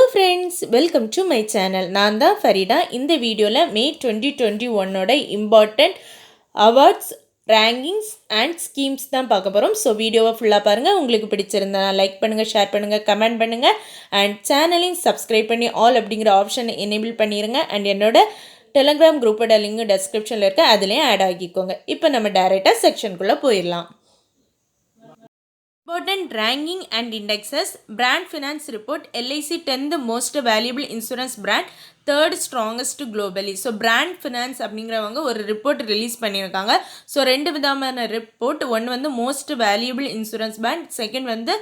Hello friends, welcome to my channel. நான் தான் Farida. இந்த வீடியோவில் மே 2021 important awards rankings and schemes தான் பார்க்க போகிறோம். ஸோ வீடியோவை ஃபுல்லாக பாருங்கள். உங்களுக்கு பிடிச்சிருந்தா லைக் பண்ணுங்கள், ஷேர் பண்ணுங்கள், கமெண்ட் பண்ணுங்கள் அண்ட் சேனலையும் சப்ஸ்கிரைப் பண்ணி ஆல் அப்படிங்கிற ஆப்ஷனை எனேபிள் பண்ணிடுங்க. அண்ட் என்னோட டெலகிராம் குரூப்போட லிங்க் டெஸ்கிரிப்ஷனில் இருக்க அதுலேயும் ஆட் ஆகிக்கோங்க. இப்போ நம்ம டைரெக்டாக செக்ஷனுக்குள்ளே போயிடலாம். Important ranking and indexes. Brand Finance Report. LIC 10th most valuable insurance brand, 3rd strongest globally. So Brand Finance அப்படிங்கிறவங்க ஒரு ரிப்போர்ட் ரிலீஸ் பண்ணியிருக்காங்க. ஸோ ரெண்டு விதமான ரிப்போர்ட். ஒன்று வந்து most valuable insurance brand, second வந்து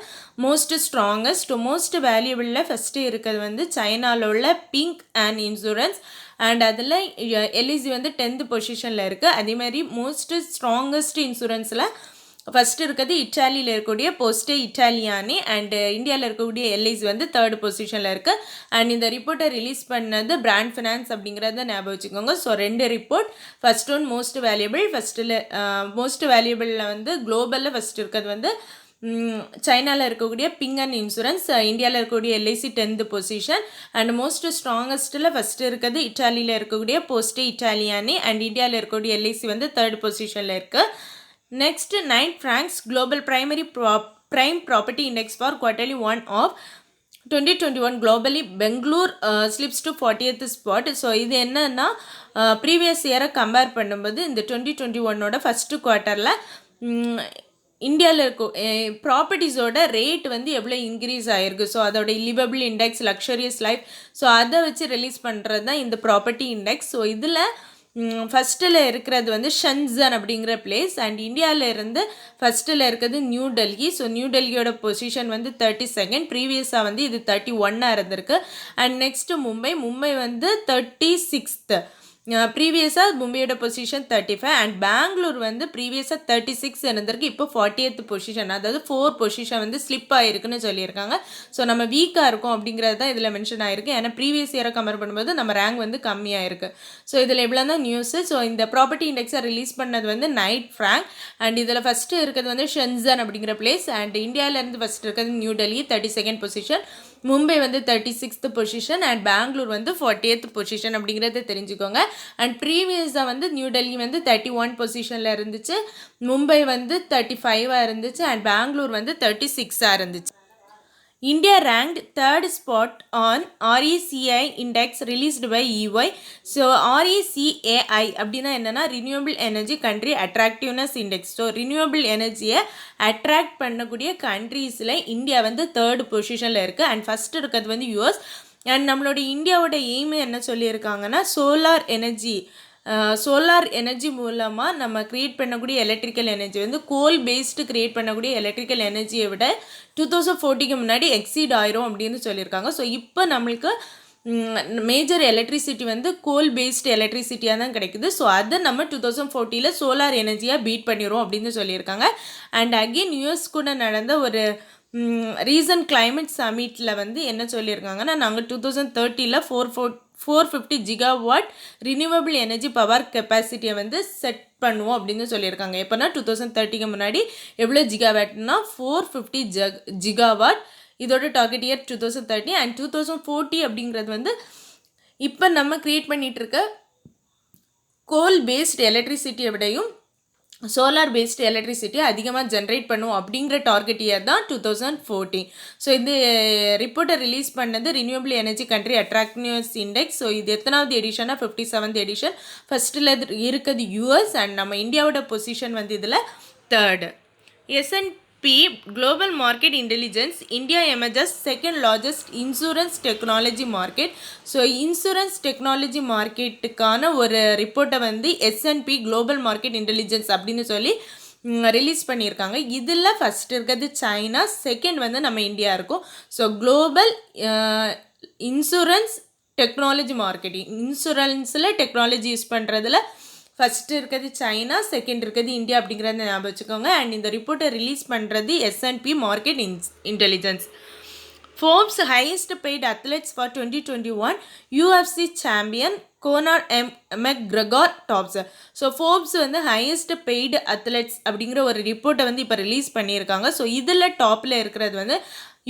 மோஸ்ட் ஸ்ட்ராங்கஸ்ட். மோஸ்ட் வேல்யூபிளில் ஃபஸ்ட்டு இருக்கிறது வந்து சைனாவில் உள்ள பிங்க் அண்ட் இன்சூரன்ஸ் அண்ட் அதில் எல்ஐசி வந்து 10th பொசிஷனில் இருக்குது. அதேமாதிரி மோஸ்ட் ஸ்ட்ராங்கஸ்ட் இன்சூரன்ஸில் ஃபஸ்ட்டு இருக்கிறது இட்டாலியில் இருக்கக்கூடிய போஸ்டே இட்டாலியானி அண்ட் இந்தியாவில் இருக்கக்கூடிய எல்ஐசி வந்து 3rd பொசிஷனில் இருக்குது. அண்ட் இந்த ரிப்போர்ட்டை ரிலீஸ் பண்ணது பிராண்ட் ஃபினான்ஸ் அப்படிங்கிறத ஞாபகம் வச்சுக்கோங்க. ஸோ ரெண்டு report. First one most valuable. ஃபஸ்ட்டில் மோஸ்ட் வேல்யூபிளில் வந்து குளோபலில் ஃபஸ்ட் இருக்கிறது வந்து சைனாவில் இருக்கக்கூடிய பிங் அண்ட் இன்சூரன்ஸ், இந்தியாவில் இருக்கக்கூடிய LIC 10th position. And most ஸ்ட்ராங்கஸ்ட்டில் ஃபஸ்ட்டு இருக்கிறது இட்டாலியில் இருக்கக்கூடிய போஸ்டே இட்டாலியானி அண்ட் இந்தியாவில் இருக்கக்கூடிய எல்ஐசி வந்து 3rd பொசிஷனில் இருக்குது. Next, Knight Frank's Global Prime Property Index for Quarterly 1 of 2021 globally, Bangalore slips to 40th spot. So இது என்னன்னா ப்ரீவியஸ் இயரை கம்பேர் பண்ணும்போது இந்த 2021 ஃபஸ்ட்டு குவார்ட்டரில் இந்தியாவில் இருக்கும் ப்ராப்பர்ட்டிஸோட ரேட் வந்து எவ்வளோ இன்க்ரீஸ் ஆகிருக்கு. ஸோ அதோட liveable index, luxurious life, so அதை வச்சு ரிலீஸ் பண்ணுறது தான் இந்த ப்ராப்பர்ட்டி இண்டெக்ஸ். ஸோ இதில் ஃபஸ்ட்டில் இருக்கிறது வந்து ஷன்சன் அப்படிங்கிற பிளேஸ் அண்ட் இந்தியாவில் இருந்து ஃபஸ்ட்டில் இருக்கிறது நியூ டெல்லி. ஸோ நியூ டெல்லியோட பொசிஷன் வந்து 32nd. ப்ரீவியஸாக வந்து இது 31 இருந்திருக்கு. அண்ட் நெக்ஸ்ட்டு மும்பை வந்து 36th. ப்ரீவியஸாக மும்பையோட பொசிஷன் 35 அண்ட் பெங்களூர் வந்து ப்ரீவியஸாக 36 இருந்திருக்கு. இப்போ 40th பொசிஷன், அதாவது 4 பொசிஷன் வந்து ஸ்லிப் ஆகிருக்குன்னு சொல்லியிருக்காங்க. ஸோ நம்ம வீக்காக இருக்கும் அப்படிங்கிறது தான் இதில் மென்ஷன் ஆகிருக்கு. ஏன்னா ப்ரீவியஸ் இயரை கம்பேர் பண்ணும்போது நம்ம ரேங்க் வந்து கம்மியாக இருக்குது. ஸோ இதில் இவ்வளோ தான் நியூஸு. ஸோ இந்த ப்ராப்பர்ட்டி இண்டெக்ஸை ரிலீஸ் பண்ணது வந்து நைட் ஃப்ராங்க் அண்ட் இதில் ஃபஸ்ட்டு இருக்கிறது வந்து ஷென்சன் அப்படிங்கிற பிளேஸ் அண்ட் இந்தியாவிலேருந்து ஃபஸ்ட்டு இருக்கிறது நியூ டெல்லி 32nd பொசிஷன், மும்பை வந்து 36th பொசிஷன் அண்ட் பெங்களூர் வந்து 40th பொசிஷன் அப்படிங்கிறத தெரிஞ்சுக்கோங்க. அண்ட் ப்ரீவியஸாக வந்து நியூ டெல்லி வந்து 31 பொசிஷனில் இருந்துச்சு, மும்பை வந்து 35 இருந்துச்சு அண்ட் பெங்களூர் வந்து 36 இருந்துச்சு. India ranked 3rd spot on RECI index released by EY. So RECAI அப்படின்னா என்னென்னா renewable energy country attractiveness index. So renewable எனர்ஜியை அட்ராக்ட் பண்ணக்கூடிய கண்ட்ரீஸில் இந்தியா வந்து 3rd பொசிஷனில் இருக்குது அண்ட் ஃபஸ்ட்டு இருக்கிறது வந்து யூஎஸ். அண்ட் நம்மளோட இந்தியாவோட எய்மு என்ன சொல்லியிருக்காங்கன்னா சோலார் எனர்ஜி மூலமாக நம்ம க்ரியேட் பண்ணக்கூடிய எலக்ட்ரிக்கல் எனர்ஜி வந்து கோல் பேஸ்டு க்ரியேட் பண்ணக்கூடிய எலக்ட்ரிக்கல் எனர்ஜியை விட 2040க்கு முன்னாடி எக்ஸீட் ஆயிரும் அப்படின்னு சொல்லியிருக்காங்க. ஸோ இப்போ நம்மளுக்கு மேஜர் எலக்ட்ரிசிட்டி வந்து கோல் பேஸ்டு எலக்ட்ரிசிட்டியாக தான் கிடைக்குது. ஸோ அதை நம்ம 2040 சோலார் எனர்ஜியாக பீட் பண்ணிடுவோம் அப்படின்னு சொல்லியிருக்காங்க. அண்ட் அகெயின் யூஎஸ் கூட நடந்த ஒரு ரீசன்ட் கிளைமேட் சமிட்டில் வந்து என்ன சொல்லியிருக்காங்கன்னா, நாங்கள் 2030 450 GW ரினியூவபிள் எனர்ஜி பவர் கெப்பாசிட்டியை வந்து செட் பண்ணுவோம் அப்படின்னு சொல்லியிருக்காங்க. எப்போனா 2030க்கு முன்னாடி எவ்வளோ ஜிகாவாட்னா 450 GW. இதோட டார்கெட் இயர் 2030 அண்ட் 2040 அப்படிங்கிறது வந்து இப்போ நம்ம க்ரியேட் பண்ணிகிட்டு இருக்க கோல் பேஸ்டு எலக்ட்ரிசிட்டியை விடையும் சோலார் பேஸ்டு எலக்ட்ரிசிட்டியை அதிகமாக ஜென்ரேட் பண்ணுவோம் அப்படிங்கிற டார்கெட் இயர் தான் 2040. ஸோ இந்த ரிப்போர்ட்டை ரிலீஸ் பண்ணது renewable energy country attractiveness index. So இது எத்தனாவது எடிஷனா 57th எடிஷன். ஃபஸ்ட்டில் இருக்கிறது யூஎஸ் அண்ட் நம்ம இந்தியாவோட பொசிஷன் வந்து இதில் 3rd. S&P Global Market Intelligence, India emerges second largest insurance technology market. So insurance technology மார்க்கெட்டுக்கான ஒரு ரிப்போர்ட்டை வந்து S&P Global Market Intelligence அப்படின்னு சொல்லி ரிலீஸ் பண்ணியிருக்காங்க. இதில் ஃபஸ்ட் இருக்கிறது சைனா, செகண்ட் வந்து நம்ம இந்தியா இருக்கும். So global insurance technology marketing, இன்சூரன்ஸில் டெக்னாலஜி யூஸ் பண்ணுறதுல ஃபஸ்ட்டு இருக்கிறது சைனா, செகண்ட் இருக்கிறது இந்தியா அப்படிங்கிறத ஞாபகம் வச்சுக்கோங்க. அண்ட் இந்த ரிப்போர்ட்டை ரிலீஸ் பண்ணுறது S&P market intelligence. Forbes highest paid athletes for 2021, UFC champion Conor McGregor tops. So Forbes வந்து ஹையஸ்ட் பெய்டு அத்லெட்ஸ் அப்படிங்கிற ஒரு ரிப்போர்ட்டை வந்து இப்போ ரிலீஸ் பண்ணியிருக்காங்க. ஸோ இதில் டாப்பில் இருக்கிறது வந்து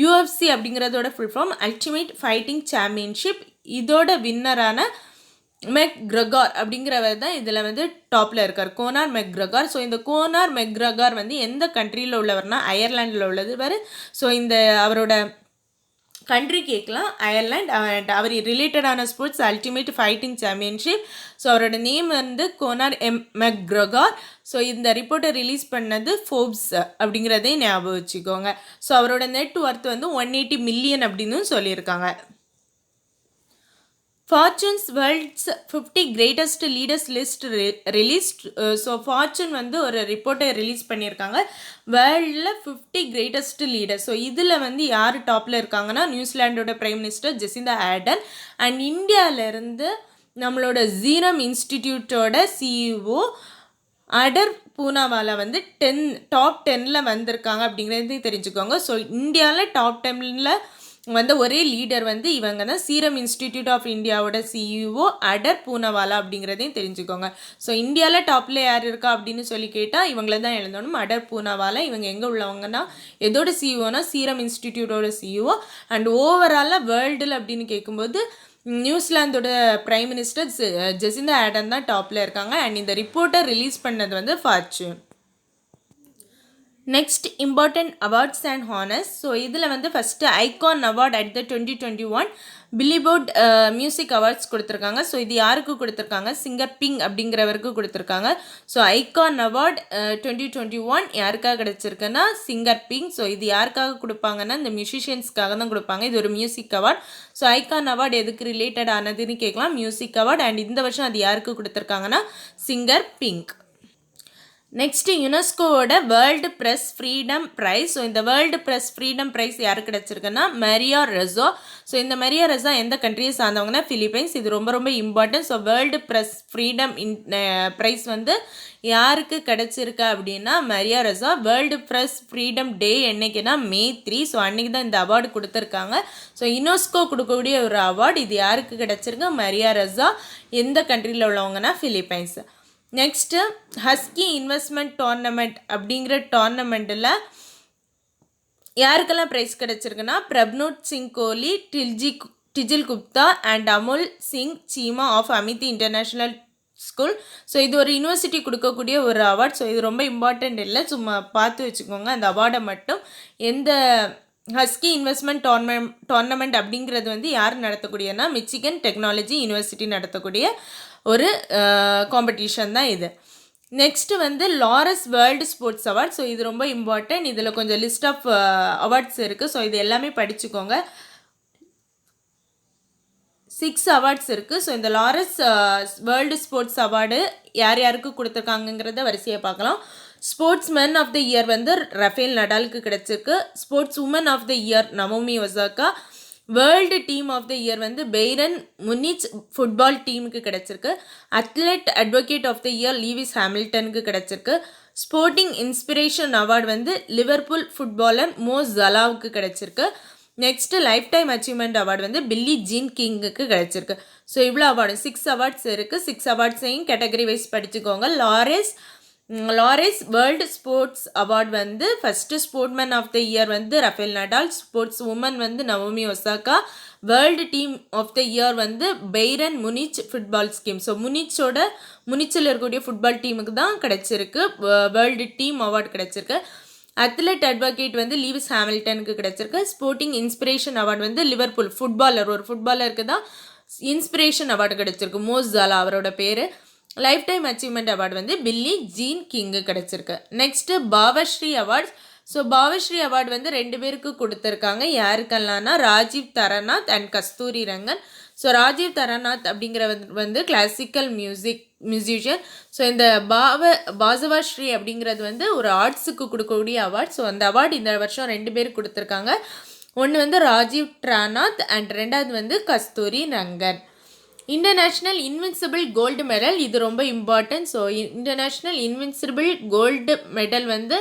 யூஎஃப்சி அப்படிங்கிறதோட full form ultimate fighting championship. இதோட வின்னரான மெக்கிரகார் அப்படிங்கிறவர் தான் இதில் வந்து டாப்பில் இருக்கார், கோனார் மெக்கிரகார். ஸோ இந்த கோனார் மெக்கிரகார் வந்து எந்த கண்ட்ரியில் உள்ளவர்னா அயர்லாண்டில் உள்ளது. ஸோ இந்த அவரோட கண்ட்ரி கேட்கலாம் அயர்லாண்ட். அண்ட் அவர் ரிலேட்டடான sports ultimate fighting championship. So அவரோட நேம் வந்து கோனார் மெக்கிரகார். ஸோ இந்த ரிப்போர்ட்டை ரிலீஸ் பண்ணது ஃபோர்ப்ஸ் அப்படிங்கிறதையும் ஞாபகம் வச்சுக்கோங்க. ஸோ அவரோட நெட் ஒர்த் வந்து 180 மில்லியன் அப்படின்னு சொல்லியிருக்காங்க. Fortunes world's 50 greatest leaders list released. So fortune வந்து ஒரு ரிப்போர்ட்டை ரிலீஸ் பண்ணியிருக்காங்க, வேர்ல்டில் 50 கிரேட்டஸ்ட் லீடர். ஸோ இதில் வந்து யார் டாப்பில் இருக்காங்கன்னா நியூசிலாண்டோட prime minister Jacinda Ardern. And இந்தியாவிலேருந்து நம்மளோட சீரம் இன்ஸ்டிடியூட்டோட சிஇஓ அடர் பூனாவாலா வந்து டாப் 10ல் வந்திருக்காங்க அப்படிங்கிறது தெரிஞ்சுக்கோங்க. ஸோ இந்தியாவில் டாப் 10ல் வந்து ஒரே லீடர் வந்து இவங்க தான், சீரம் இன்ஸ்டிடியூட் ஆஃப் இந்தியாவோட சிஇஓ அடர் பூனாவாலா அப்படிங்கிறதையும் தெரிஞ்சுக்கோங்க. ஸோ இந்தியாவில் டாப்பில் யார் இருக்கா அப்படின்னு சொல்லி கேட்டால் இவங்கள தான் எழுதணும், அடர் பூனாவாலா. இவங்க எங்கே உள்ளவங்கன்னா எதோட சிஇஓனா சீரம் இன்ஸ்டிடியூட்டோட சிஇஓ. அண்ட் ஓவராலாக வேர்ல்டில் அப்படின்னு கேட்கும்போது நியூசிலாந்தோட பிரைம் மினிஸ்டர் ஜெசிந்தா ஆர்டன் தான் டாப்பில் இருக்காங்க. அண்ட் இந்த ரிப்போர்ட்டை ரிலீஸ் பண்ணது வந்து Fortune. Next important awards and honours. So இதில் வந்து first icon award at the 2021 Billboard music awards கொடுத்துருக்காங்க. ஸோ இது யாருக்கு கொடுத்துருக்காங்க, சிங்கர் பிங் அப்படிங்கிறவருக்கு கொடுத்துருக்காங்க. ஸோ ஐகான் அவார்ட் 2021 யாருக்காக கிடச்சிருக்குன்னா சிங்கர் பிங். ஸோ இது யாருக்காக கொடுப்பாங்கன்னா இந்த மியூசிஷியன்ஸ்க்காக தான் கொடுப்பாங்க. இது ஒரு music award. So icon award எதுக்கு ரிலேட்டட் ஆனதுன்னு கேட்கலாம், மியூசிக் அவார்டு. அண்ட் இந்த வருஷம் அது யாருக்கு கொடுத்துருக்காங்கன்னா சிங்கர் பிங்க். நெக்ஸ்ட்டு யுனெஸ்கோவோட world press freedom prize. So இந்த வேர்ல்டு ப்ரெஸ் ஃப்ரீடம் ப்ரைஸ் யாருக்கு கிடச்சிருக்குன்னா மரியா ரெசோ. ஸோ இந்த மரியா ரெசோ எந்த கண்ட்ரியை சார்ந்தவங்கன்னா ஃபிலிப்பைன்ஸ். இது ரொம்ப ரொம்ப important. So world press freedom prize வந்து யாருக்கு கிடச்சிருக்கு அப்படின்னா Maria Ressa. World press freedom day என்னைக்குன்னா May 3. ஸோ அன்றைக்கி தான் இந்த அவார்டு கொடுத்துருக்காங்க. ஸோ யுனெஸ்கோ கொடுக்கக்கூடிய ஒரு அவார்டு. இது யாருக்கு கிடச்சிருக்கு, மரியா ரெசோ. எந்த கண்ட்ரியில் உள்ளவங்கன்னா Philippines. Next husky investment tournament அப்படிங்கிற டோர்னமெண்ட்டில் யாருக்கெல்லாம் ப்ரைஸ் கிடச்சிருக்குன்னா Prabhnoor Singh Kohli, Tijil Gupta and Amul Singh Cheema of Amity international school. So இது ஒரு யூனிவர்சிட்டி கொடுக்கக்கூடிய ஒரு அவார்ட். ஸோ இது ரொம்ப இம்பார்ட்டண்ட் இல்லை, சும்மா பார்த்து வச்சுக்கோங்க அந்த அவார்டை மட்டும். எந்த ஹஸ்கி இன்வெஸ்ட்மெண்ட் டோர்னமெண்ட் அப்படிங்கிறது வந்து யார் நடத்தக்கூடியன்னா மிச்சிகன் டெக்னாலஜி யூனிவர்சிட்டி நடத்தக்கூடிய ஒரு காம்படிஷன் தான் இது. நெக்ஸ்ட்டு வந்து Laureus world sports award. So இது ரொம்ப இம்பார்ட்டன்ட். இதில் கொஞ்சம் லிஸ்ட் ஆஃப் அவார்ட்ஸ் இருக்குது. ஸோ இது எல்லாமே படிச்சுக்கோங்க. 6 அவார்ட்ஸ் இருக்குது. ஸோ இந்த லாரஸ் வேர்ல்டு ஸ்போர்ட்ஸ் அவார்டு யார் யாருக்கு கொடுத்துருக்காங்கங்கிறத வரிசையாக பார்க்கலாம். Sportsman of the year வந்து ரஃபேல் நடாலுக்கு கிடச்சிருக்கு. Sportswoman of the year Naomi Osaka. World team of the year வந்து பெய்ரன் முனிச் ஃபுட்பால் டீமுக்கு கிடச்சிருக்கு. Athlete advocate of the year Lewis ஹாமில்டனுக்கு கிடச்சிருக்கு. ஸ்போர்ட்டிங் இன்ஸ்பிரேஷன் அவார்டு வந்து லிவர்பூல் ஃபுட்பாலர் மோ ஜலாவுக்கு கிடச்சிருக்கு. Next lifetime achievement award வந்து Billie gene கிங்குக்கு கிடச்சிருக்கு. ஸோ இவ்வளோ அவார்டு 6 அவார்ட்ஸ் இருக்குது. 6 அவார்ட்ஸையும் கேட்டகரி வைஸ் படிச்சுக்கோங்க. லாரஸ் வேர்ல்டு ஸ்போர்ட்ஸ் அவார்டு வந்து first sportsman of the year வந்து ரஃபேல் நடால். ஸ்போர்ட்ஸ் உமன் வந்து Naomi Osaka. World team of the year வந்து Bayern Munich football scheme. So முனிச்சில் இருக்கக்கூடிய ஃபுட்பால் டீமுக்கு தான் கிடச்சிருக்கு வேர்ல்டு டீம் அவார்டு கிடச்சிருக்கு. அத்லெட் அட்வொகேட் வந்து லீவிஸ் ஹாமில்டனுக்கு கிடச்சிருக்கு. ஸ்போர்ட்டிங் இன்ஸ்பிரேஷன் அவார்டு வந்து லிவர்பூல் ஒரு ஃபுட்பாலருக்கு தான் இன்ஸ்பிரேஷன் அவார்டு கிடச்சிருக்கு, மோ ஜாலா அவரோட பேர். லைஃப் டைம் அச்சீவ்மெண்ட் அவார்டு வந்து பில்லி ஜீன் கிங்கு கிடச்சிருக்கு. Next Bhavashree awards. So Bhavashree award வந்து 2 பேருக்கு கொடுத்துருக்காங்க. யாருக்கெல்லாம்னா ராஜீவ் தரநாத் அண்ட் கஸ்தூரி ரங்கன். ஸோ ராஜீவ் தரநாத் அப்படிங்கிறவர் வந்து கிளாசிக்கல் மியூசிஷியன். ஸோ இந்த பாசவாஸ்ரீ அப்படிங்கிறது வந்து ஒரு ஆர்ட்ஸுக்கு கொடுக்கக்கூடிய அவார்ட். ஸோ அந்த அவார்டு இந்த வருஷம் 2 பேருக்கு கொடுத்துருக்காங்க. ஒன்று வந்து ராஜீவ் தரநாத் அண்ட் 2வது வந்து Kasturi Rangan. International invincible gold medal, இது ரொம்ப important. So international invincible gold medal வந்து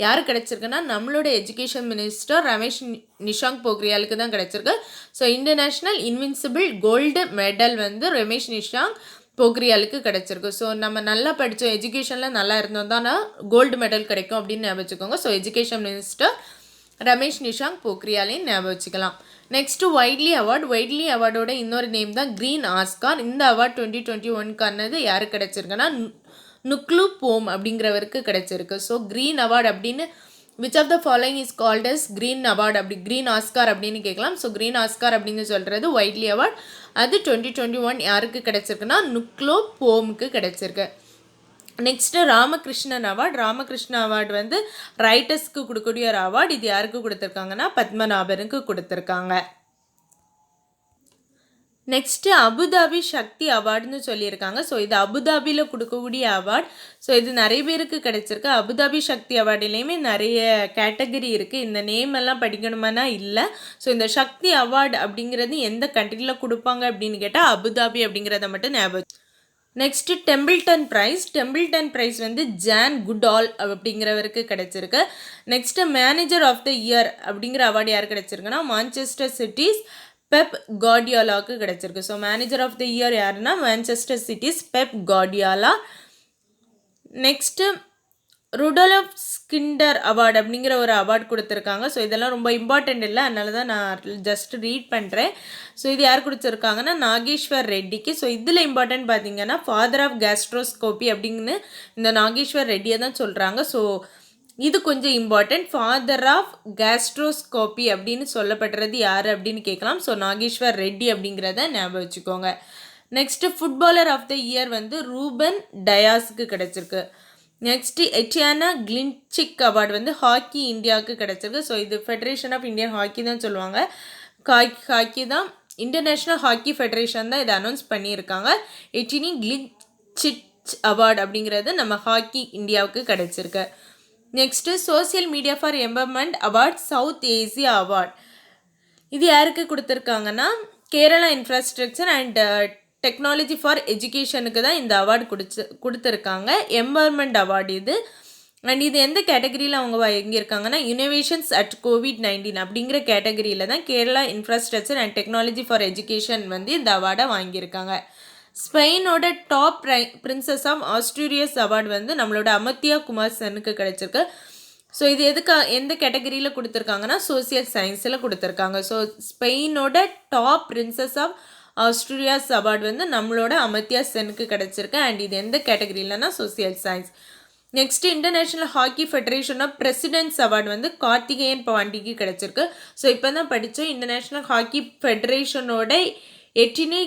யார் கிடச்சிருக்குன்னா நம்மளோட எஜுகேஷன் மினிஸ்டர் ரமேஷ் நிஷாங்க் போக்ரியாலுக்கு தான் கிடச்சிருக்கு. So international invincible gold medal வந்து ரமேஷ் நிஷாங்க் போக்ரியாலுக்கு கிடச்சிருக்கு. ஸோ நம்ம நல்லா படித்தோம், எஜுகேஷனில் நல்லா இருந்தோம் தானே கோல்டு மெடல் கிடைக்கும் அப்படின்னு ஞாபகம் வச்சுக்கோங்க. So education minister Ramesh Nishank போக்ரியாலையும் ஞாபகம் வச்சுக்கலாம். Next Whitley award. வைட்லி அவார்டோட இன்னொரு நேம் தான் க்ரீன் ஆஸ்கார். இந்த அவார்ட் 2021 யாருக்கு கிடச்சிருக்குன்னா நுக்லு போம் அப்படிங்கிறவருக்கு கிடச்சிருக்கு. ஸோ க்ரீன் அவார்டு அப்படின்னு which of the following is called as green award அப்படி க்ரீன் ஆஸ்கார் அப்படின்னு கேட்கலாம். ஸோ க்ரீன் ஆஸ்கார் அப்படின்னு சொல்கிறது வைட்லி அவார்ட். அது 2021 யாருக்கு கிடச்சிருக்குன்னா நுக்லோ போமுக்கு கிடச்சிருக்கு. Next Ramakrishnan award. Ramakrishna award வந்து ரைட்டர்ஸ்க்கு கொடுக்கக்கூடிய ஒரு அவார்டு. இது யாருக்கு கொடுத்துருக்காங்கன்னா பத்மநாபனுக்கு கொடுத்துருக்காங்க. நெக்ஸ்ட்டு அபுதாபி சக்தி அவார்டுன்னு சொல்லியிருக்காங்க. ஸோ இது அபுதாபியில் கொடுக்கக்கூடிய அவார்டு. ஸோ இது நிறைய பேருக்கு கிடச்சிருக்கு. அபுதாபி சக்தி அவார்டுலேயுமே நிறைய கேட்டகரி இருக்குது. இந்த நேம் எல்லாம் படிக்கணுமானா இல்லை. ஸோ இந்த சக்தி அவார்டு அப்படிங்கிறது எந்த கண்ட்ரியில் கொடுப்பாங்க அப்படின்னு கேட்டால் அபுதாபி அப்படிங்கிறத மட்டும் ஞாபகம். Next Templeton prize. Templeton prize வந்து ஜான் குடால் அப்படிங்கிறவருக்கு கிடச்சிருக்கு. Next manager of the year அப்படிங்கிற அவார்டு யார் கிடச்சிருக்குன்னா மான்செஸ்டர் சிட்டிஸ் பெப் கார்டியாலாவுக்கு கிடச்சிருக்கு. So manager of the year யாருன்னா Manchester City's Pep Guardiola. Next Rudolf Schindler award அப்படிங்கிற ஒரு அவார்டு கொடுத்துருக்காங்க. ஸோ இதெல்லாம் ரொம்ப இம்பார்ட்டண்ட் இல்லை, அதனால தான் நான் ஜஸ்ட் ரீட் பண்ணுறேன். ஸோ இது யார் கொடுத்துருக்காங்கன்னா நாகேஸ்வர் ரெட்டிக்கு. ஸோ இதில் இம்பார்ட்டன்ட் பார்த்தீங்கன்னா ஃபாதர் ஆஃப் கேஸ்ட்ரோஸ்கோபி அப்படின்னு இந்த நாகேஸ்வர் ரெட்டியை தான் சொல்கிறாங்க. ஸோ இது கொஞ்சம் இம்பார்ட்டன்ட். ஃபாதர் ஆஃப் கேஸ்ட்ரோஸ்கோபி அப்படின்னு சொல்லப்படுறது யார் அப்படின்னு கேட்கலாம். ஸோ நாகேஸ்வர் ரெட்டி அப்படிங்கிறத ஞாபகம் வச்சுக்கோங்க. Next footballer of the year வந்து ரூபன் டயாஸுக்கு கிடச்சிருக்கு. நெக்ஸ்ட்டு எட்டியானா கிளின்சிக் அவார்டு வந்து ஹாக்கி இந்தியாவுக்கு கிடச்சிருக்கு. ஸோ இது ஃபெடரேஷன் ஆஃப் இந்தியன் ஹாக்கி தான் சொல்லுவாங்க. ஹாக்கி தான் இன்டர்நேஷ்னல் ஹாக்கி ஃபெடரேஷன் தான் இதை அனௌன்ஸ் பண்ணியிருக்காங்க. எட்டினி கிளின்சிக் அவார்டு அப்படிங்கிறது நம்ம ஹாக்கி இந்தியாவுக்கு கிடச்சிருக்கு. Next social media for empowerment award South Asia award. இது யாருக்கு கொடுத்துருக்காங்கன்னா Kerala infrastructure and technology for எஜுகேஷனுக்கு தான் இந்த அவார்டு கொடுத்துருக்காங்க. எம்பவர்மெண்ட் அவார்டு இது. அண்ட் இது எந்த கேட்டகரியில் அவங்க வாங்கியிருக்காங்கன்னா இனோவேஷன்ஸ் அட் COVID-19 அப்படிங்கிற கேட்டகரியில் தான் Kerala infrastructure and technology for education வந்து இந்த அவார்டை வாங்கியிருக்காங்க. ஸ்பெயினோட டாப் பிரின்சஸ் ஆஃப் ஆஸ்ட்ரேலியஸ் அவார்டு வந்து நம்மளோட அமர்த்தியா குமார் செனுக்கு கிடச்சிருக்கு. ஸோ இது எந்த கேட்டகரியில் கொடுத்துருக்காங்கன்னா சோசியல் சயின்ஸில் கொடுத்துருக்காங்க. ஸோ ஸ்பெயினோட top princess of Asturias award வந்து நம்மளோட அமர்த்தியா செனுக்கு கிடச்சிருக்கு. அண்ட் இது எந்த கேட்டகரியிலனா social science. Next international hockey federation of presidents award வந்து கார்த்திகேயன் பாண்டிக்கு கிடச்சிருக்கு. ஸோ இப்போ தான் படித்தோம் இன்டர்நேஷ்னல் ஹாக்கி ஃபெடரேஷனோட எட்டினி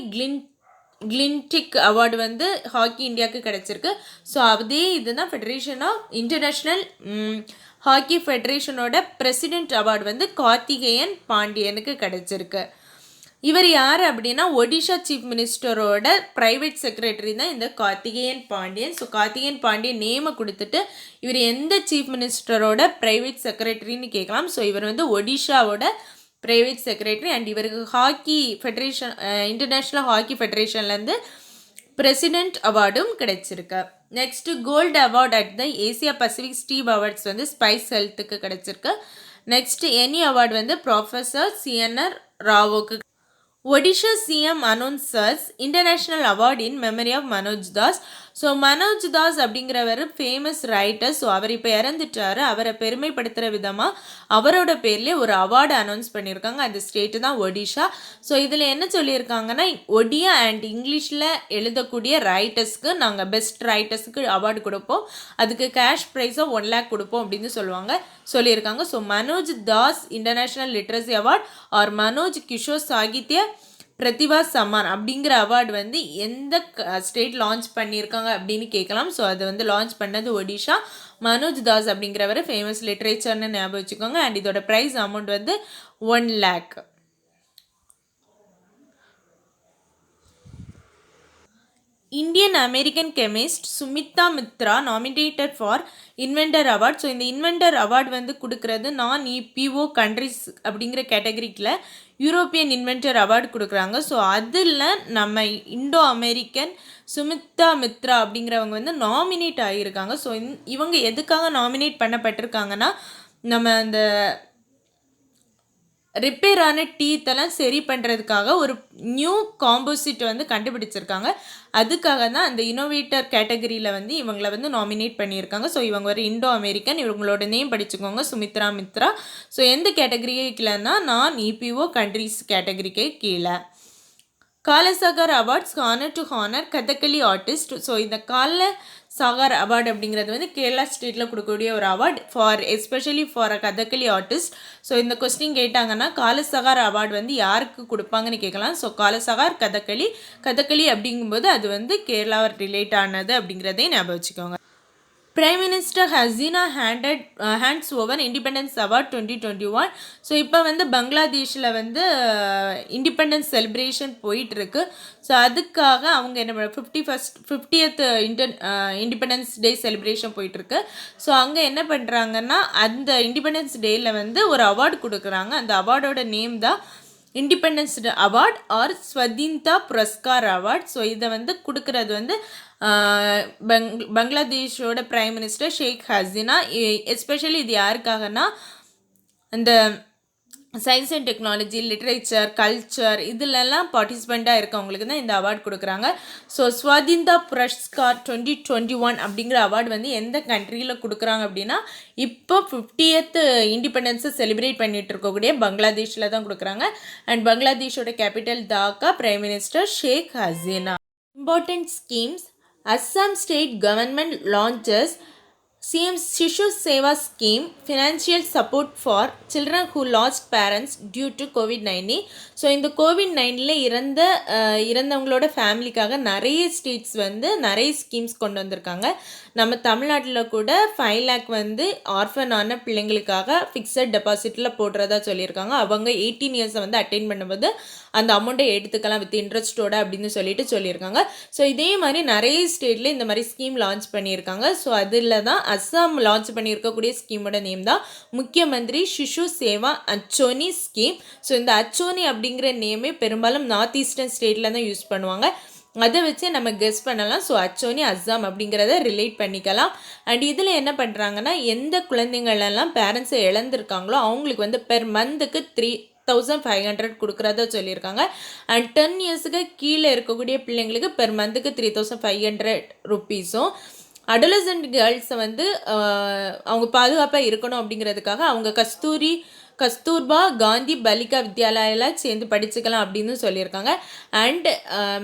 கிளின்டிக் அவார்டு வந்து ஹாக்கி இந்தியாவுக்கு கிடச்சிருக்கு. ஸோ அதே இதுதான் ஃபெடரேஷன் ஆஃப் இன்டர்நேஷ்னல் ஹாக்கி ஃபெடரேஷனோட பிரசிடென்ட் அவார்டு வந்து கார்த்திகேயன் பாண்டியனுக்கு கிடச்சிருக்கு. இவர் யார் அப்படின்னா ஒடிஷா சீஃப் மினிஸ்டரோட ப்ரைவேட் செக்ரட்டரி தான் இந்த கார்த்திகேயன் பாண்டியன். ஸோ கார்த்திகேயன் பாண்டியன் நேமை கொடுத்துட்டு இவர் எந்த சீஃப் மினிஸ்டரோட ப்ரைவேட் செக்ரட்டரின்னு கேட்கலாம். ஸோ இவர் வந்து ஒடிஷாவோட ப்ரைவேட் செக்ரட்டரி. அண்ட் இவருக்கு ஹாக்கி ஃபெடரேஷன் இன்டர்நேஷ்னல் ஹாக்கி ஃபெடரேஷன்லேருந்து பிரசிடென்ட் அவார்டும் கிடைச்சிருக்கு. Next gold award at the Asia Pacific Stevie awards வந்து ஸ்பைஸ் ஹெல்த்துக்கு கிடச்சிருக்கு. நெக்ஸ்ட்டு எனி அவார்டு வந்து ப்ரொஃபஸர் CNR ராவோக்கு. Odisha CM announces international award in memory of Manoj Das. So Manoj Das அப்படிங்கிறவர் ஃபேமஸ் ரைட்டர். ஸோ அவர் இப்போ இறந்துட்டார். அவரை பெருமைப்படுத்துகிற விதமாக அவரோட பேர்லேயே ஒரு அவார்டு அனௌன்ஸ் பண்ணியிருக்காங்க. அந்த ஸ்டேட்டு தான் ஒடிஷா. ஸோ இதில் என்ன சொல்லியிருக்காங்கன்னா ஒடியா அண்ட் இங்கிலீஷில் எழுதக்கூடிய ரைட்டர்ஸ்க்கு நாங்கள் பெஸ்ட் ரைட்டர்ஸுக்கு அவார்டு கொடுப்போம், அதுக்கு கேஷ் ப்ரைஸாக 1 lakh கொடுப்போம் அப்படின்னு சொல்லியிருக்காங்க. So Manoj Das international literacy award or Manoj Kishore Sahitya Pratibha Samman அப்படிங்கிற அவார்டு வந்து எந்த ஸ்டேட் லான்ச் பண்ணியிருக்காங்க அப்படின்னு கேட்கலாம். ஸோ அது வந்து லான்ச் பண்ணது ஒடிஷா. மனோஜ் தாஸ் அப்படிங்கிறவர் ஃபேமஸ் லிட்ரேச்சர்னு ஞாபகம் வச்சுக்கோங்க. அண்ட் இதோட ப்ரைஸ் அமௌண்ட் வந்து 1 lakh. Indian American chemist Sumita Mitra nominated for inventor award. So இந்த இன்வென்டர் அவார்டு வந்து கொடுக்குறது நான் EPO கண்ட்ரிஸ் அப்படிங்கிற கேட்டகரிக்கில் யூரோப்பியன் இன்வென்டர் அவார்டு கொடுக்குறாங்க. ஸோ அதில் நம்ம இண்டோ அமெரிக்கன் சுமிதா மித்ரா அப்படிங்கிறவங்க வந்து நாமினேட் ஆகியிருக்காங்க. ஸோ இவங்க எதுக்காக நாமினேட் பண்ணப்பட்டிருக்காங்கன்னா நம்ம அந்த ரிப்பேர் ஆன டீத்தெல்லாம் சரி பண்ணுறதுக்காக ஒரு நியூ காம்போசிட் வந்து கண்டுபிடிச்சிருக்காங்க. அதுக்காக தான் அந்த இனோவேட்டர் கேட்டகரியில் வந்து இவங்களை வந்து நாமினேட் பண்ணியிருக்காங்க. ஸோ இவங்க ஒரு இண்டோ அமெரிக்கன். இவங்களோட நேம் படிச்சுக்கோங்க, சுமித்ரா மித்ரா. ஸோ எந்த கேட்டகரியே கீழேன்னா நான் இபிஓ கண்ட்ரிஸ் கேட்டகரிக்கே கீழே. Kalasagar awards honour to honour Kathakali artist. So இந்த காலசாகர் அவார்டு அப்படிங்கிறது வந்து கேரளா ஸ்டேட்டில் கொடுக்கக்கூடிய ஒரு award for especially for a Kathakali artist. So இந்த கொஸ்டின் கேட்டாங்கன்னா காலசாகர் அவார்டு வந்து யாருக்கு கொடுப்பாங்கன்னு கேட்கலாம். ஸோ காலசாகர் கதகளி அப்படிங்கும்போது அது வந்து கேரளா ரிலேட் ஆனது அப்படிங்கிறதையும் ஞாபகம் வச்சுக்கோங்க. Prime Minister Hasina hands over Independence Award 2021. So இப்போ வந்து பங்களாதேஷில் வந்து இண்டிபெண்டன்ஸ் செலிப்ரேஷன் போயிட்டுருக்கு. ஸோ அதுக்காக அவங்க என்ன 50th இண்டிபெண்டன்ஸ் டே செலிப்ரேஷன் போயிட்டுருக்கு. ஸோ அங்கே என்ன பண்ணுறாங்கன்னா அந்த இண்டிபெண்டன்ஸ் டேயில் வந்து ஒரு அவார்டு கொடுக்குறாங்க. அந்த அவார்டோட நேம் தான் independence award or Swadhinata Puraskar award. So இதை வந்து கொடுக்கறது வந்து பங்களாதேஷோட prime minister Sheikh Hasina. Especially இது யாருக்காகனா அந்த science and technology, literature, culture இதிலெல்லாம் பார்ட்டிசிபெண்ட்டாக இருக்கவங்களுக்கு தான் இந்த அவார்டு கொடுக்குறாங்க. ஸோ ஸ்வாதிந்தா புரஸ்கார் 2021 அப்படிங்கிற அவார்டு வந்து எந்த கண்ட்ரியில் கொடுக்குறாங்க அப்படின்னா இப்போ 50th இண்டிபெண்டன்ஸை செலிப்ரேட் பண்ணிட்டு இருக்கக்கூடிய பங்களாதேஷில் தான் கொடுக்குறாங்க. அண்ட் பங்களாதேஷோட capital Dhaka. Prime minister Sheikh Hasina. Important schemes. Assam state government launches CM Shishu Seva scheme, financial support for children who lost parents due to COVID-19. So இந்த COVID-19 இறந்தவங்களோட ஃபேமிலிக்காக நிறைய ஸ்டேட்ஸ் வந்து நிறைய ஸ்கீம்ஸ் கொண்டு வந்திருக்காங்க. நம்ம தமிழ்நாட்டில் கூட 5 lakh வந்து ஆர்ஃபன் ஆன பிள்ளைங்களுக்காக ஃபிக்ஸட் டெபாசிட்டில் போடுறதா சொல்லியிருக்காங்க. அவங்க 18 years வந்து அட்டைன் பண்ணும்போது அந்த அமௌண்ட்டை எடுத்துக்கலாம் வித் இன்ட்ரெஸ்ட்டோட அப்படின்னு சொல்லியிருக்காங்க. ஸோ இதே மாதிரி நிறைய ஸ்டேட்டில் இந்த மாதிரி ஸ்கீம் லான்ச் பண்ணியிருக்காங்க. ஸோ அதில் தான் அஸ்ஸாம் லான்ச் பண்ணியிருக்கக்கூடிய ஸ்கீமோட நேம் தான் முக்கியமந்திரி சிசு சேவா அச்சோனி ஸ்கீம். ஸோ இந்த அச்சோனி அப்படிங்கிற நேமே பெரும்பாலும் நார்த் ஈஸ்டர்ன் ஸ்டேட்டில் தான் யூஸ் பண்ணுவாங்க. அதை வச்சு நம்ம கெஸ் பண்ணலாம். ஸோ அச்சோனி அஸ்ஸாம் அப்படிங்கிறத ரிலேட் பண்ணிக்கலாம். அண்ட் இதில் என்ன பண்ணுறாங்கன்னா எந்த குழந்தைங்களெல்லாம் பேரண்ட்ஸை இழந்திருக்காங்களோ அவங்களுக்கு வந்து பெர் மந்த்துக்கு 3,500 கொடுக்குறதா சொல்லியிருக்காங்க. அண்ட் 10 yearsக்கு கீழே இருக்கக்கூடிய பிள்ளைங்களுக்கு பெர் மந்த்துக்கு 3,500 rupees-ம். அடலசன்ட் கேர்ள்ஸை வந்து அவங்க பாதுகாப்பாக இருக்கணும் அப்படிங்கிறதுக்காக அவங்க கஸ்தூர்பா காந்தி பலிகா வித்யாலயில் சேர்ந்து படிச்சுக்கலாம் அப்படின்னு சொல்லியிருக்காங்க. அண்ட்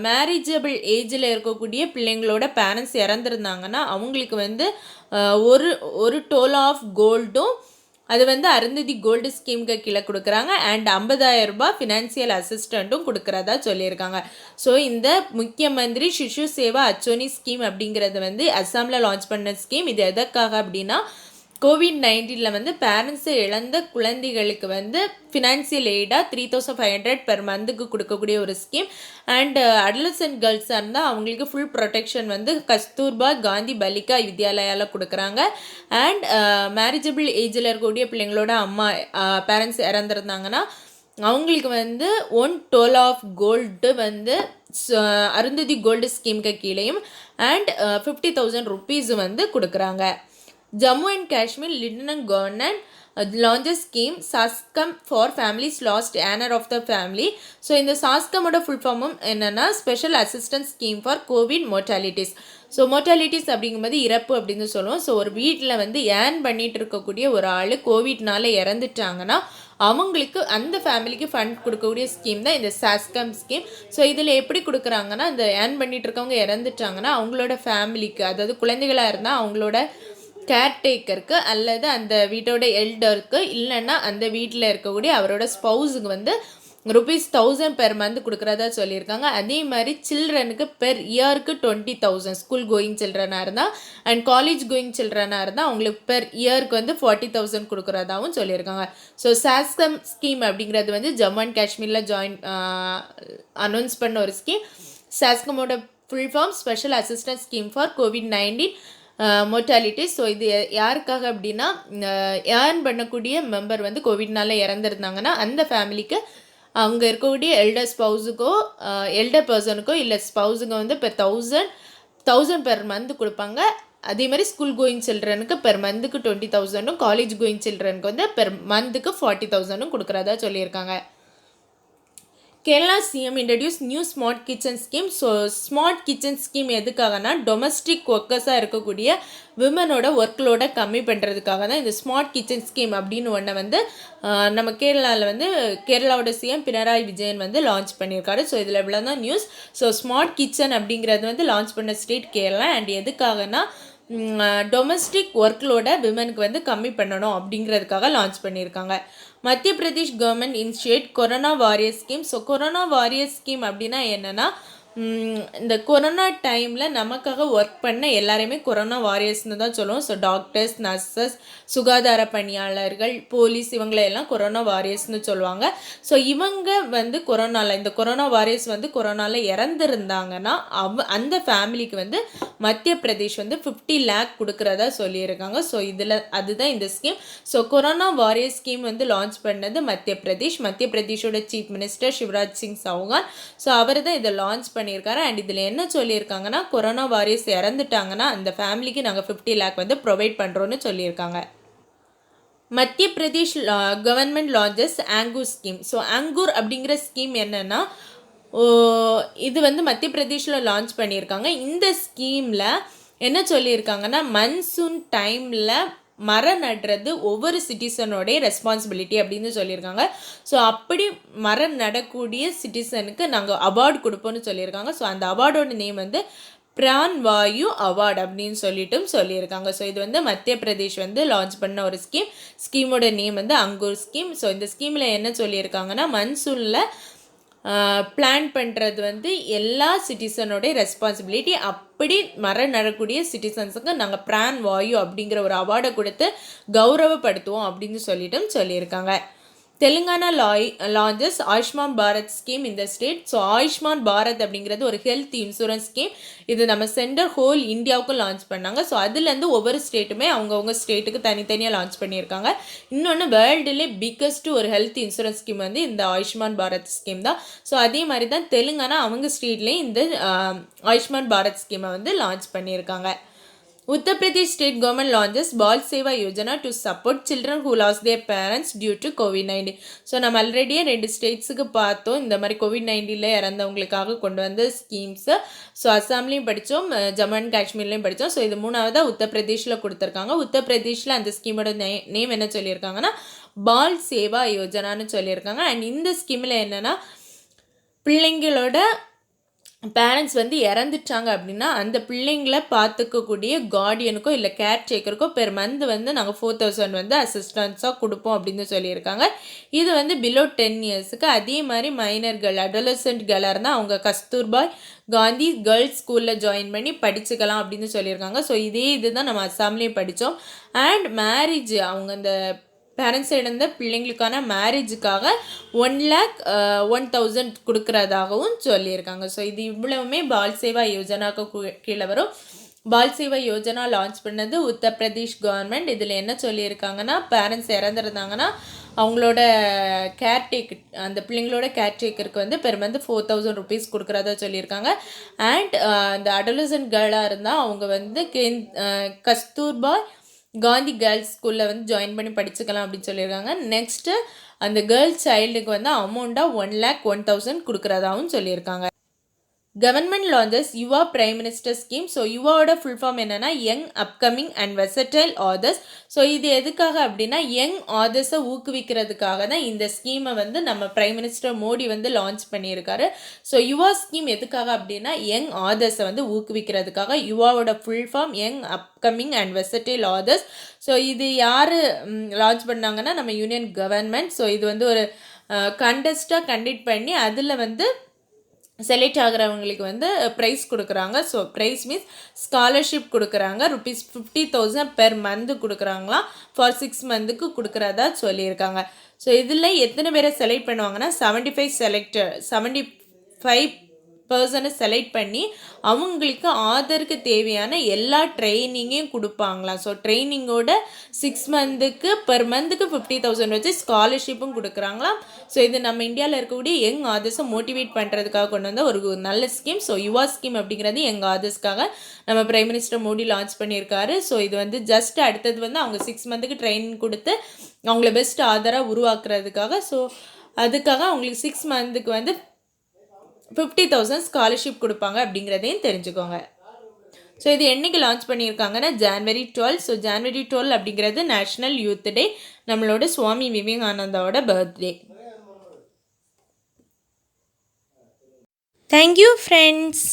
மேரேஜபிள் ஏஜில் இருக்கக்கூடிய பிள்ளைங்களோட பேரண்ட்ஸ் இறந்துருந்தாங்கன்னா அவங்களுக்கு வந்து ஒரு டோல் ஆஃப் கோல்டும் அது வந்து அருந்ததி கோல்டு ஸ்கீமுக்கு கீழே கொடுக்குறாங்க. அண்ட் 50,000 ரூபாய் ஃபினான்சியல் அசிஸ்டண்ட்டும் கொடுக்குறதா சொல்லியிருக்காங்க. ஸோ இந்த முக்கியமந்திரி சிசு சேவா அச்சோனி ஸ்கீம் அப்படிங்கிறது வந்து அஸ்ஸாமில் லான்ச் பண்ண ஸ்கீம். இது எதற்காக அப்படின்னா COVID-19 வந்து பேரண்ட்ஸை இழந்த குழந்தைகளுக்கு வந்து ஃபினான்சியல் எய்டாக 3,500 பெர் மந்த்துக்கு கொடுக்கக்கூடிய ஒரு ஸ்கீம். அண்ட் அடலசன்ட் கேர்ள்ஸாக இருந்தால் அவங்களுக்கு ஃபுல் ப்ரொடெக்ஷன் வந்து கஸ்தூர்பா காந்தி பலிகா வித்யாலயாவில் கொடுக்குறாங்க. அண்ட் மேரேஜபிள் ஏஜில் இருக்கக்கூடிய பிள்ளைங்களோட அம்மா பேரண்ட்ஸ் இறந்துருந்தாங்கன்னா அவங்களுக்கு வந்து 1 toll ஆஃப் கோல்டு வந்து அருந்ததி கோல்டு ஸ்கீமுக்கு கீழேயும் அண்ட் 50,000 rupees வந்து கொடுக்குறாங்க. Jammu and Kashmir Lieutenant Governor launches scheme SASCM for families lost honor of the family. So இந்த சாஸ்கமோட ஃபுல் ஃபார்மும் என்னென்னா special assistance scheme for COVID mortalities. So mortalities அப்படிங்கும்போது இறப்பு அப்படின்னு சொல்லுவோம். ஸோ ஒரு வீட்டில் வந்து ஏர்ன் பண்ணிட்டு இருக்கக்கூடிய ஒரு ஆள் கோவிட்னால இறந்துட்டாங்கன்னா அவங்களுக்கு அந்த ஃபேமிலிக்கு ஃபண்ட் கொடுக்கக்கூடிய ஸ்கீம் தான் இந்த சாஸ்கம் ஸ்கீம். ஸோ இதில் எப்படி கொடுக்குறாங்கன்னா இந்த ஏர்ன் பண்ணிட்டு இருக்கவங்க இறந்துட்டாங்கன்னா அவங்களோட ஃபேமிலிக்கு, அதாவது குழந்தைகளாக இருந்தால் அவங்களோட கேர்டேக்கருக்கு அல்லது அந்த வீட்டோட எல்டருக்கு இல்லைன்னா அந்த வீட்டில் இருக்கக்கூடிய அவரோட ஸ்பௌஸுக்கு வந்து ₹1,000 பெர் மந்த் கொடுக்குறதா சொல்லியிருக்காங்க. அதே மாதிரி சில்ட்ரனுக்கு பெர் இயருக்கு 20,000 ஸ்கூல் கோயிங் சில்ட்ரனாக இருந்தால் அண்ட் காலேஜ் கோயிங் சில்ட்ரனாக இருந்தால் அவங்களுக்கு பெர் இயருக்கு வந்து 40,000 கொடுக்குறதாகவும் சொல்லியிருக்காங்க. ஸோ சாஸ்கம் ஸ்கீம் அப்படிங்கிறது வந்து ஜம்மு அண்ட் காஷ்மீரில் அனௌன்ஸ் பண்ண ஒரு ஸ்கீம். சாஸ்கமோட full form special assistance scheme for COVID-19 mortality. So இது யாருக்காக அப்படின்னா ஏர்ன் பண்ணக்கூடிய மெம்பர் வந்து கோவிட்னால இறந்துருந்தாங்கன்னா அந்த ஃபேமிலிக்கு அங்கே இருக்கக்கூடிய எல்டர் ஸ்பௌஸுக்கோ எல்டர் பர்சனுக்கோ இல்லை ஸ்பௌஸுக்கோ வந்து பெர் 1,000 பெர் மந்த் கொடுப்பாங்க. அதே மாதிரி ஸ்கூல் கோயிங் சில்ட்ரனுக்கு பெர் மந்த்துக்கு 20,000, காலேஜ் கோயிங் சில்ட்ரனுக்கு வந்து பெர் மந்த்துக்கு 40,000 கொடுக்குறதா சொல்லியிருக்காங்க. Kerala CM introduce new smart kitchen scheme. So smart kitchen scheme எதுக்காகனா டொமஸ்டிக் ஒர்க்கர்ஸாக இருக்கக்கூடிய விமனோட ஒர்க்லோட கம்மி பண்ணுறதுக்காக தான் இந்த ஸ்மார்ட் கிச்சன் ஸ்கீம் அப்படின்னு ஒன்றை வந்து நம்ம கேரளாவில் வந்து கேரளாவோட சிஎம் பினராயி விஜயன் வந்து லான்ச் பண்ணியிருக்காரு. ஸோ இதில் இவ்வளோ தான் நியூஸ். ஸோ ஸ்மார்ட் கிச்சன் அப்படிங்கிறது வந்து லான்ச் பண்ண ஸ்டேட் கேரளா. அண்ட் எதுக்காகனா டொமஸ்டிக் ஒர்க்லோட விமனுக்கு வந்து கம்மி பண்ணணும் அப்படிங்கிறதுக்காக லான்ச் பண்ணியிருக்காங்க. Madhya Pradesh government initiate corona warrior scheme. So corona warrior scheme அப்படின்னா என்னென்னா இந்த கொரோனா டைமில் நமக்காக ஒர்க் பண்ண எல்லாரையுமே கொரோனா வாரியர்ஸ்னு தான் சொல்லுவோம். ஸோ டாக்டர்ஸ், நர்சஸ், சுகாதார பணியாளர்கள், போலீஸ் இவங்களையெல்லாம் கொரோனா வாரியர்ஸ்னு சொல்லுவாங்க. ஸோ இவங்க வந்து இந்த கொரோனா வாரியர்ஸ் வந்து கொரோனாவில் இறந்துருந்தாங்கன்னா அந்த ஃபேமிலிக்கு வந்து மத்திய பிரதேஷ் வந்து 50 lakh கொடுக்குறதா சொல்லியிருக்காங்க. ஸோ அதுதான் இந்த scheme. So corona warrior scheme வந்து லான்ச் பண்ணது மத்திய பிரதேஷோட chief minister Shivraj Singh Chouhan. So அவர் தான் இதை லான்ச் பண்ணியிருக்காரு. அண்ட் இதில் என்ன சொல்லியிருக்காங்கன்னா கொரோனா வாரியர்ஸ் இறந்துட்டாங்கன்னா அந்த ஃபேமிலிக்கு நாங்கள் 50 lakh வந்து ப்ரொவைட் பண்ணுறோன்னு சொல்லியிருக்காங்க. Madhya Pradesh government launches Ankur scheme. So Ankur அப்படிங்கிற ஸ்கீம் என்னென்னா இது வந்து மத்திய பிரதேஷில் லான்ச் பண்ணியிருக்காங்க. இந்த ஸ்கீமில் என்ன சொல்லியிருக்காங்கன்னா மன்சூன் டைமில் மரம் நடுறது ஒவ்வொரு சிட்டிசனோடைய ரெஸ்பான்சிபிலிட்டி அப்படின்னு சொல்லியிருக்காங்க. ஸோ அப்படி மரம் நடக்கூடிய சிட்டிசனுக்கு நாங்கள் அவார்டு கொடுப்போம்னு சொல்லியிருக்காங்க. ஸோ அந்த அவார்டோட நேம் வந்து பிரான் வாயு அவார்டு அப்படின்னு சொல்லியிருக்காங்க. ஸோ இது வந்து மத்திய பிரதேஷ் வந்து லான்ச் பண்ண ஒரு ஸ்கீமோட நேம் வந்து அங்கூர் ஸ்கீம். ஸோ இந்த ஸ்கீமில் என்ன சொல்லியிருக்காங்கன்னா மன்சூனில் பிளான் பண்ணுறது வந்து எல்லா சிட்டிசனோடைய ரெஸ்பான்சிபிலிட்டி. அப்படி மரம் நடக்கூடிய சிட்டிசன்ஸுக்கு நாங்கள் பிரான் வாயு அப்படிங்கிற ஒரு அவார்டை கொடுத்து கௌரவப்படுத்துவோம் அப்படின்னு சொல்லியிருக்காங்க. தெலுங்கானா லான்ச்சஸ் ஆயுஷ்மான் பாரத் ஸ்கீம் இந்த ஸ்டேட். ஸோ ஆயுஷ்மான் பாரத் அப்படிங்கிறது ஒரு ஹெல்த் இன்சூரன்ஸ் ஸ்கீம். இது நம்ம சென்டர் ஹோல் இந்தியாவுக்கும் லான்ச் பண்ணாங்க. ஸோ அதுலேருந்து ஒவ்வொரு ஸ்டேட்டுமே அவங்கவுங்க ஸ்டேட்டுக்கு தனித்தனியாக லான்ச் பண்ணியிருக்காங்க. இன்னொன்று வேர்ல்டுலே பிக்கஸ்ட் ஒரு ஹெல்த் இன்சூரன்ஸ் ஸ்கீம் வந்து இந்த ஆயுஷ்மான் பாரத் ஸ்கீம் தான். ஸோ அதே மாதிரி தான் தெலுங்கானா அவங்க ஸ்டேட்லேயும் இந்த ஆயுஷ்மான் பாரத் ஸ்கீமை வந்து லான்ச் பண்ணியிருக்காங்க. Uttar Pradesh state government launches Bal Seva Yojana to support children who lost their parents due to COVID-19. So நம்ம ஆல்ரெடியே 2 ஸ்டேட்ஸுக்கு பார்த்தோம் இந்த மாதிரி COVID-19 இறந்தவங்களுக்காக கொண்டு வந்த ஸ்கீம்ஸு. ஸோ அஸ்ஸாம்லேயும் படித்தோம், ஜம்மு அண்ட் காஷ்மீர்லேயும் படித்தோம். ஸோ இது 3ஆவதாக உத்தரப்பிரதேஷில் கொடுத்துருக்காங்க. உத்தரப்பிரதேஷில் அந்த ஸ்கீமோட நேம் என்ன சொல்லியிருக்காங்கன்னா பால் சேவா யோஜனான்னு சொல்லியிருக்காங்க. அண்ட் இந்த ஸ்கீமில் என்னென்னா பிள்ளைங்களோட பேரண்ட்ஸ் வந்து இறந்துட்டாங்க அப்படின்னா அந்த பிள்ளைங்களை பார்த்துக்கக்கூடிய கார்டியனுக்கோ இல்லை கேர் டேக்கருக்கோ பெர் மந்த் வந்து நாங்கள் 4,000 வந்து அசிஸ்டன்ஸாக கொடுப்போம் அப்படின்னு சொல்லியிருக்காங்க. இது வந்து பிலோ 10 இயர்ஸுக்கு. அதே மாதிரி மைனர்கள் அடோலசன்ட் கேர்ளாக இருந்தால் அவங்க கஸ்தூர்பாய் காந்தி கேர்ள்ஸ் ஸ்கூலில் ஜாயின் பண்ணி படிச்சுக்கலாம் அப்படின்னு சொல்லியிருக்காங்க. ஸோ இதுதான் நம்ம அஸ்ஸாம்லேயும் படித்தோம். அண்ட் மேரேஜ் அவங்க அந்த பேரண்ட்ஸ் சைடு இருந்த பிள்ளைங்களுக்கான மேரேஜுக்காக 1,01,000 கொடுக்குறதாகவும் சொல்லியிருக்காங்க. ஸோ இது இவ்வளவுமே பால் சேவா யோஜனாவுக்கு கீழே வரும். பால் சேவா யோஜனா லான்ச் பண்ணது உத்தரப்பிரதேஷ் கவர்மெண்ட். இதில் என்ன சொல்லியிருக்காங்கன்னா பேரண்ட்ஸ் இறந்துருந்தாங்கன்னா அவங்களோட கேர்டேக்கர் அந்த பிள்ளைங்களோட கேர்டேக்கருக்கு வந்து பெர் மந்த் 4,000 rupees கொடுக்குறதா சொல்லியிருக்காங்க. அண்ட் அந்த அடோலசன்ட் கேர்ளாக இருந்தால் அவங்க வந்து கஸ்தூர்பாய் காந்தி கேர்ள்ஸ் ஸ்கூலில் வந்து ஜாயின் பண்ணி படிச்சுக்கலாம் அப்படின்னு சொல்லியிருக்காங்க. நெக்ஸ்ட்டு அந்த கேர்ள்ஸ் சைல்டுக்கு வந்து அமௌண்ட்டாக 1,01,000 கொடுக்குறதாகவும் சொல்லியிருக்காங்க. Government launches YUVA prime minister scheme. So யுவாவோட ஃபுல் ஃபார்ம் என்னென்னா young upcoming and versatile authors. So இது எதுக்காக அப்படின்னா யங் ஆதர்ஸை ஊக்குவிக்கிறதுக்காக தான் இந்த ஸ்கீமை வந்து நம்ம பிரைம் மினிஸ்டர் மோடி வந்து லான்ச் பண்ணியிருக்காரு. ஸோ யுவா ஸ்கீம் எதுக்காக அப்படின்னா யங் ஆதர்ஸை வந்து ஊக்குவிக்கிறதுக்காக. யுவாவோட full form young upcoming and versatile authors. So இது யார் லான்ச் பண்ணாங்கன்னா நம்ம யூனியன் கவர்மெண்ட். ஸோ இது வந்து ஒரு கண்டெஸ்ட்டாக கண்டக்ட் பண்ணி அதில் வந்து செலக்ட் ஆகிறவங்களுக்கு வந்து ப்ரைஸ் கொடுக்குறாங்க. ஸோ ப்ரைஸ் மீன்ஸ் ஸ்காலர்ஷிப் கொடுக்குறாங்க. ₹50,000 பெர் மந்த்து கொடுக்குறாங்களாம். ஃபார் 6 மந்த்துக்கு கொடுக்குறதா சொல்லியிருக்காங்க. ஸோ இதில் எத்தனை பேரை செலக்ட் பண்ணுவாங்கன்னா 75 பர்சனை செலக்ட் பண்ணி அவங்களுக்கு ஆதருக்கு தேவையான எல்லா ட்ரைனிங்கையும் கொடுப்பாங்களாம். ஸோ ட்ரைனிங்கோட 6 மந்த்துக்கு பெர் மந்த்துக்கு 50,000 வச்சு ஸ்காலர்ஷிப்பும் கொடுக்குறாங்களாம். ஸோ இது நம்ம இந்தியாவில் இருக்கக்கூடிய யங் ஆதர்ஸை மோட்டிவேட் பண்ணுறதுக்காக கொண்டு வந்த ஒரு நல்ல ஸ்கீம். ஸோ யுவா ஸ்கீம் அப்படிங்கிறது யங் ஆதர்ஸ்க்காக நம்ம பிரைம் மினிஸ்டர் மோடி லான்ச் பண்ணியிருக்காரு. ஸோ இது வந்து ஜஸ்ட் அடுத்தது வந்து அவங்க 6 மந்த்துக்கு ட்ரைனிங் கொடுத்து அவங்கள பெஸ்ட் ஆதராக உருவாக்குறதுக்காக. ஸோ அதுக்காக அவங்களுக்கு 6 மந்த்துக்கு வந்து 50,000 ஸ்காலர்ஷிப் கொடுப்பாங்க அப்படிங்கிறதையும் தெரிஞ்சுக்கோங்க. ஸோ இது என்றைக்கு லான்ச் பண்ணியிருக்காங்கன்னா January 12. ஸோ January 12 அப்படிங்கிறது நேஷ்னல் யூத் டே, நம்மளோட சுவாமி விவேகானந்தாவோட பர்த்டே. Thank you friends.